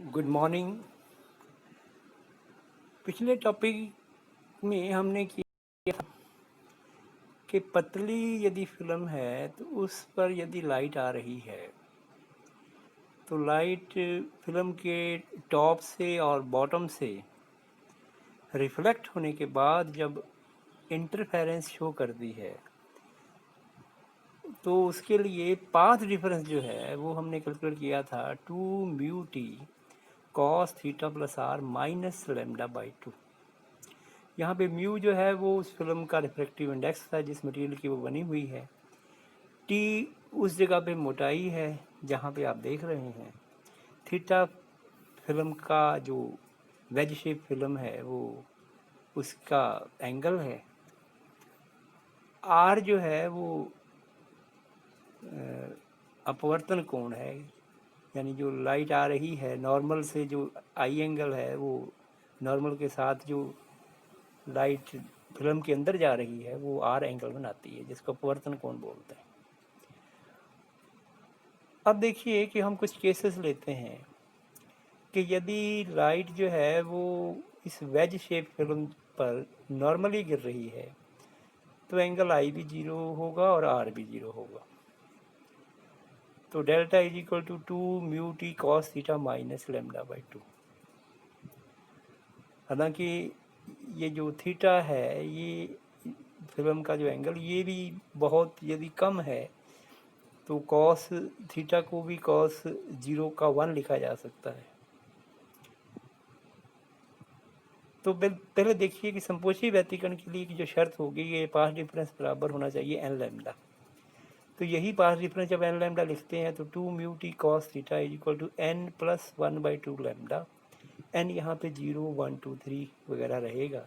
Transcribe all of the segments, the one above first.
Good morning. पिछले topic में हमने किया था कि पतली यदि फिल्म है तो उस पर यदि लाइट आ रही है तो लाइट फिल्म के टॉप से और बॉटम से रिफ्लेक्ट होने के बाद जब इंटरफेरेंस शो करती है तो उसके लिए पाथ डिफरेंस जो है वो हमने कैलकुलेट किया था 2μt cos theta plus R minus lambda by 2। यहाँ पे म्यू जो है वो उस फिल्म का रिफ्रैक्टिव इंडेक्स था जिस मटेरियल की वो बनी हुई है। टी उस जगह पे मोटाई है जहाँ पे आप देख रहे हैं। थीटा फिल्म का जो वेज शेप फिल्म है वो उसका एंगल है। आर जो है वो अपवर्तन कोण है, यानी जो लाइट आ रही है नॉर्मल से जो आई एंगल है वो नॉर्मल के साथ जो लाइट फिल्म के अंदर जा रही है वो आर एंगल बनाती है जिसको अपवर्तन कोण बोलते हैं। अब देखिए कि हम कुछ केसेस लेते हैं कि यदि लाइट जो है वो इस वेज शेप फिल्म पर नॉर्मली गिर रही है तो एंगल आई भी जीरो होगा और आर भी जीरो होगा। तो delta is equal to 2μt cos theta minus lambda by 2। हालांकि ये जो थीटा है ये फिल्म का जो एंगल ये भी बहुत यदि कम है तो कॉस थीटा को भी कॉस 0 का 1 लिखा जा सकता है। तो पहले देखिए कि संपोषी व्यतिकरण के लिए की जो शर्त होगी ये पाथ डिफरेंस बराबर होना चाहिए एन लैम्डा। तो यही पाथ डिफरेंस जब एन लैम्डा लिखते हैं तो 2μt cos theta is equal to n plus 1/2 lambda. N यहाँ पे 0 1 2 3 वगैरह रहेगा।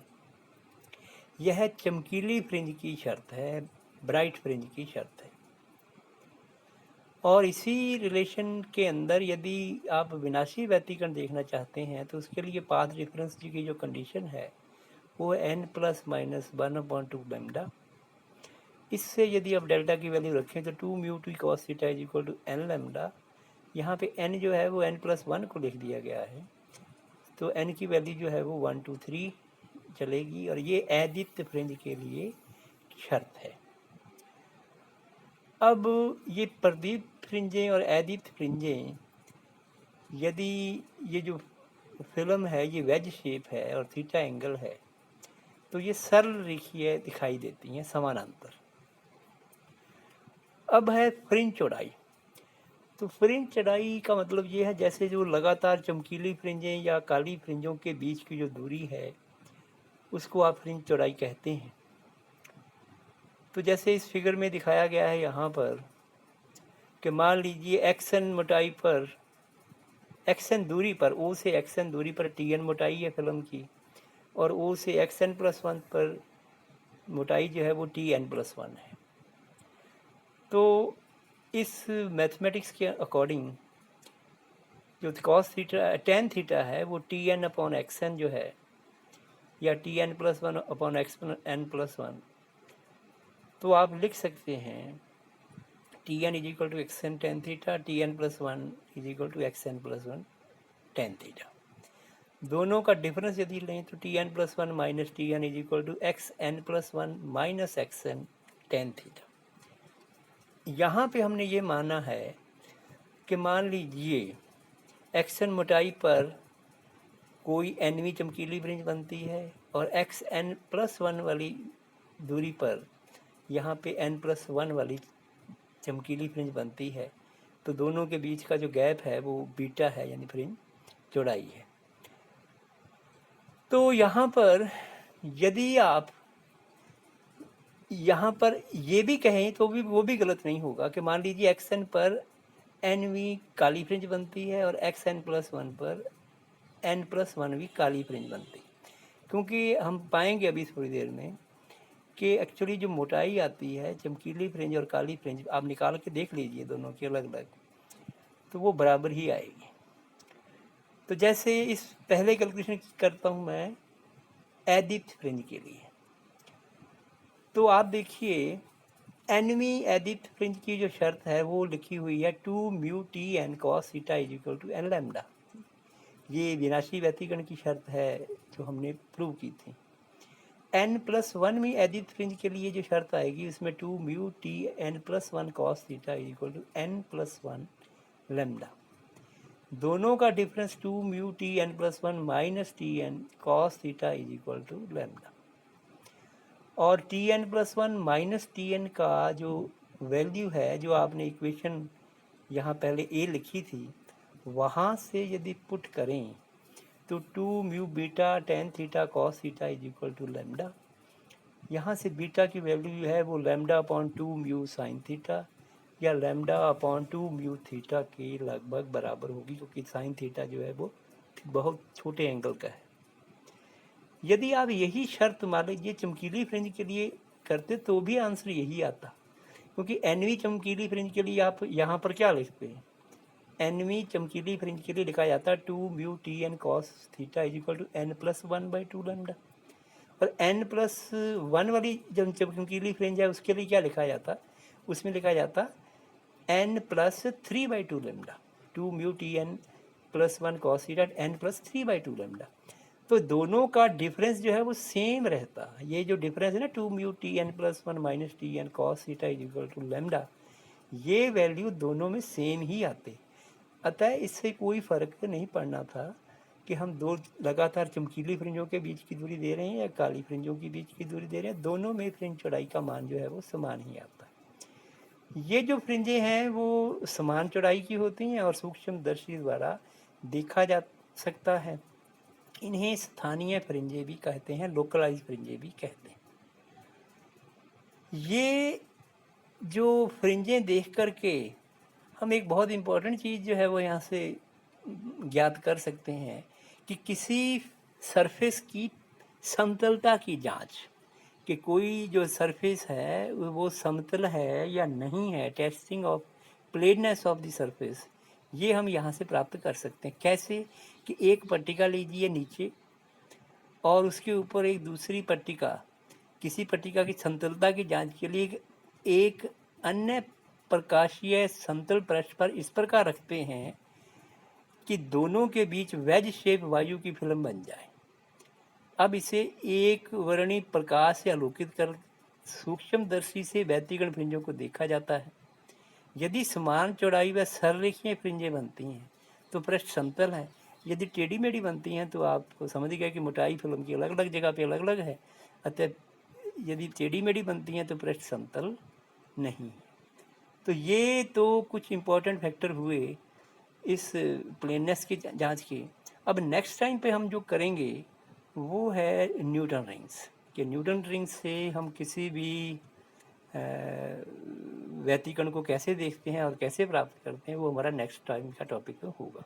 यह चमकीली फ्रिंज की शर्त है, ब्राइट फ्रिंज की शर्त है। और इसी रिलेशन के अंदर यदि आप विनाशी व्यतिकरण देखना चाहते हैं तो उसके लिए पाथ डिफरेंस की जो कंडीशन है वो n प्लस माइनस 1/2 लैम्डा। इससे यदि आप डेल्टा की वैल्यू रखें तो 2μt cos theta is equal to n lambda. यहाँ पे n जो है वो n प्लस 1 को लिख दिया गया है तो n की वैल्यू जो है वो 1 2 3 चलेगी और ये अदीप्त फ्रिंज के लिए शर्त है। अब ये प्रदीप्त फ्रिंजें और अदीप्त फ्रिंजें यदि ये जो फिल्म है ये वेज शेप है और थीटा एंगल है तो ये सरल रेखीय दिखाई देती हैं समानांतर। अब है फ्रिंज चौड़ाई। तो फ्रिंज चौड़ाई का मतलब ये है जैसे जो लगातार चमकीली फ्रिंजें या काली फ्रिंजों के बीच की जो दूरी है उसको आप फ्रिंज चौड़ाई कहते हैं। तो जैसे इस फिगर में दिखाया गया है यहाँ पर कि मान लीजिए एक्सन मोटाई पर एक्सन दूरी पर ओ से एक्सन दूरी पर टी एन मोटाई है फिल्म की और ओ से एक्सन प्लस 1 पर मोटाई जो है वो टी एन प्लस 1 है। तो इस मैथमेटिक्स के अकॉर्डिंग जो कॉस थीटा टेन थीटा है वो T N upon X N जो है या T N plus 1 upon X N plus 1 तो आप लिख सकते हैं T N is equal to X N tan theta T N plus 1 is equal to X N plus 1 tan theta. दोनों का डिफरेंस यदि लें तो T N plus 1 minus T N is equal to X N plus 1 minus x N tan theta. यहाँ पे हमने ये माना है कि मान लीजिए एक्स एन मोटाई पर कोई एनवी चमकीली फ्रिंज बनती है और एक्स एन प्लस 1 वाली दूरी पर यहाँ पे एन प्लस 1 वाली चमकीली फ्रिंज बनती है तो दोनों के बीच का जो गैप है वो बीटा है यानी फ्रिंज चौड़ाई है। तो यहाँ पर यदि आप यहाँ पर ये भी कहें तो भी वो भी गलत नहीं होगा कि मान लीजिए एक्स एन पर एन वी काली फ्रिंज बनती है और एक्स एन प्लस 1 पर एन प्लस 1 भी काली फ्रिंज बनती है। क्योंकि हम पाएंगे अभी थोड़ी देर में कि एक्चुअली जो मोटाई आती है चमकीली फ्रिंज और काली फ्रिंज आप निकाल के देख लीजिए दोनों की अलग अलग तो वो बराबर ही आएगी। तो जैसे इस पहले कैलकुलेशन करता हूँ मैं अदीप्त फ्रिंज के लिए तो आप देखिए एनवी अदीप्त फ्रिंज की जो शर्त है वो लिखी हुई है 2μt n cos theta is equal to n lambda. ये विनाशी व्यतिकरण की शर्त है जो हमने प्रूव की थी। n+1 में एडिथ फ्रिंज के लिए जो शर्त आएगी उसमें 2 mu T n+1 cos theta equal to n+1 lambda. दोनों का difference 2 mu T n+1 minus T N cos theta is equal to lambda. और T n+1 minus T N का जो वैल्यू है, जो आपने इक्वेशन यहाँ पहले ए लिखी थी, वहाँ से यदि पुट करें तो 2 mu beta tan theta cos theta is equal to lambda. यहाँ से बीटा की वैल्यू है वो lambda upon 2 mu sine theta या लेमडा अपॉन 2 म्यू थीटा के लगभग बराबर होगी, क्योंकि साइन थीटा जो है वो बहुत छोटे एंगल का है। यदि आप यही शर्त मान लीजिए चमकीली फ्रिंज के लिए करते तो भी आंसर यही आता, क्योंकि एनवी चमकीली फ्रिंज के लिए आप यहाँ पर क्या लिखते हैं, एनवी चमकीली फ्रिंज के लिए लिखा जाता है 2 mu T N cos theta is equal to n+1/2 lambda. और n+1 वाली जब चमकीली फ्रिंज है उसके लिए क्या लिखा जाता, उसमें लिखा जाता n+3/2 lambda. 2 mu T n+1 cos theta n+3/2 lambda. तो दोनों का डिफरेंस जो है वो सेम रहता। ये जो डिफरेंस है ना 2 mu T n+1 minus T N cos theta is equal to lambda, ये वैल्यू दोनों में सेम ही आते। अतः इससे कोई फ़र्क नहीं पड़ना था कि हम दो लगातार चमकीली फ्रिंजों के बीच की दूरी दे रहे हैं या काली फ्रिंजों के बीच की दूरी दे रहे हैं, दोनों में फ्रिंज चौड़ाई का मान जो है वो समान ही आता है। ये जो फ्रिंजें हैं वो समान चौड़ाई की होती हैं और सूक्ष्मदर्शी द्वारा देखा जा सकता है। इन्हें स्थानीय फ्रिंजे भी कहते हैं, लोकलाइज फ्रिंजे भी कहते हैं। ये जो फ्रिंजें देख करके हम एक बहुत इम्पोर्टेंट चीज़ जो है वो यहाँ से ज्ञात कर सकते हैं कि किसी सरफेस की समतलता की जांच, कि कोई जो सरफेस है वो समतल है या नहीं है, testing of planeness of the surface, ये हम यहाँ से प्राप्त कर सकते हैं। कैसे कि एक पट्टिका लीजिए नीचे और उसके ऊपर एक दूसरी पट्टिका, किसी पट्टिका की समतलता की जांच के लिए एक अन्य प्रकाशीय समतल पृष्ठ पर इस प्रकार रखते हैं कि दोनों के बीच वेज शेप वायु की फिल्म बन जाए। अब इसे एक वर्णी प्रकाश से आलोकित कर सूक्ष्मदर्शी से व्यतिकरण फ्रिंजों को देखा जाता है। यदि समान चौड़ाई व सररेखीय फ्रिंजें बनती हैं तो पृष्ठ समतल है। यदि टेढ़ी मेढ़ी बनती हैं तो आपको समझ गए कि मोटाई फिल्म की अलग अलग जगह पे अलग अलग है। अतः यदि टेढ़ी मेढ़ी बनती हैं तो पृष्ठ समतल नहीं। तो ये तो कुछ इम्पोर्टेंट फैक्टर हुए इस प्लेननेस की जांच के। अब नेक्स्ट टाइम पे हम जो करेंगे वो है न्यूटन रिंग्स, कि न्यूटन रिंग्स से हम किसी भी व्यतिकरण को कैसे देखते हैं और कैसे प्राप्त करते हैं, वो हमारा नेक्स्ट टाइम का टॉपिक होगा।